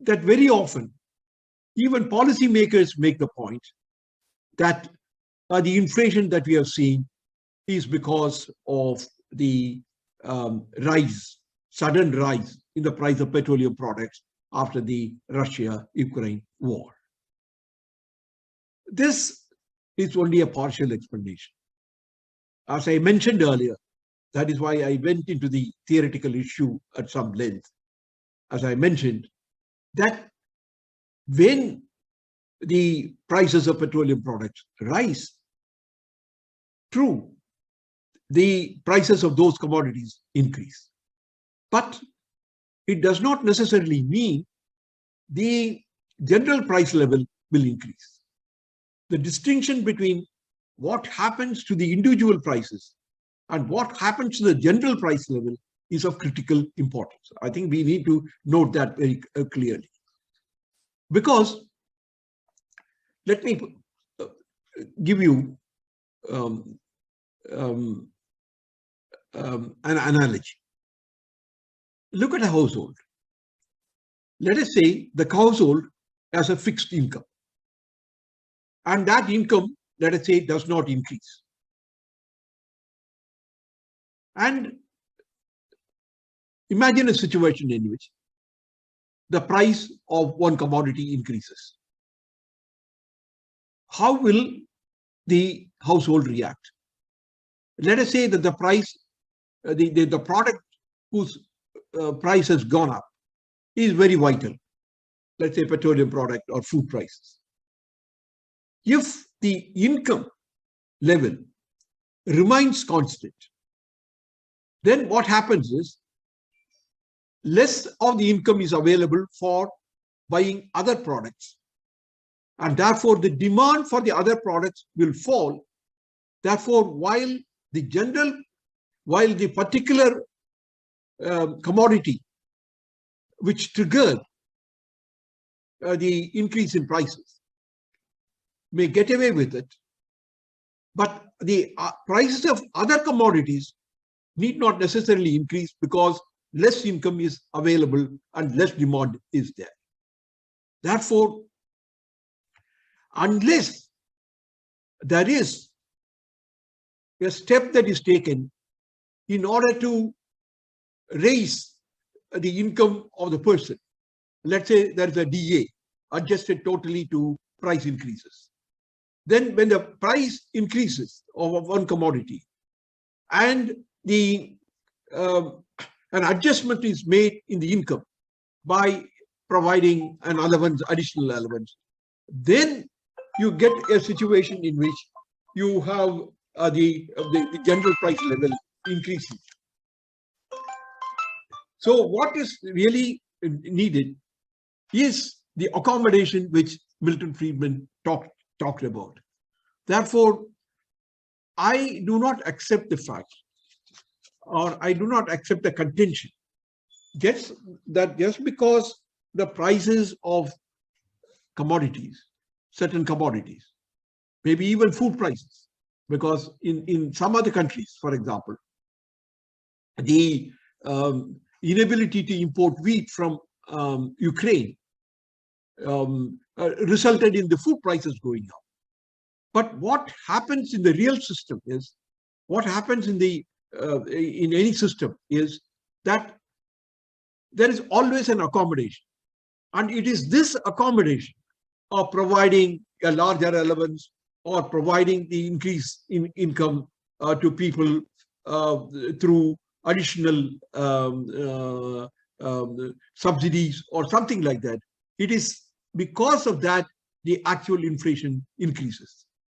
that very often even policymakers make the point that the inflation that we have seen is because of the sudden rise in the price of petroleum products after the Russia-Ukraine war. This is only a partial explanation. As I mentioned earlier, that is why I went into the theoretical issue at some length. As I mentioned, that when the prices of petroleum products rise, true, the prices of those commodities increase. But it does not necessarily mean the general price level will increase. The distinction between what happens to the individual prices and what happens to the general price level is of critical importance. I think we need to note that very clearly. Because let me give you an analogy. Look at a household. Let us say the household has a fixed income. And that income, let us say, does not increase. And imagine a situation in which the price of one commodity increases. How will the household react? Let us say that the price, the product whose price has gone up is very vital. Let's say petroleum product or food prices. If the income level remains constant, then what happens is less of the income is available for buying other products. And therefore, the demand for the other products will fall. Therefore, while the particular commodity which triggered the increase in prices may get away with it, but the prices of other commodities need not necessarily increase because less income is available and less demand is there. Therefore, unless there is a step that is taken in order to raise the income of the person, let's say there is a DA adjusted totally to price increases. Then when the price increases of one commodity and an adjustment is made in the income by providing an allowance, additional allowance, then you get a situation in which you have the general price level increasing. So what is really needed is the accommodation which Milton Friedman talked about. Therefore, I do not accept the fact, or I do not accept the contention just because the prices of commodities, certain commodities, maybe even food prices, because in some other countries, for example, the inability to import wheat from Ukraine resulted in the food prices going up. But what happens in the real system is, what happens in any system is that there is always an accommodation. And it is this accommodation of providing a larger allowance or providing the increase in income to people through additional subsidies or something like that. It is because of that the actual inflation increases.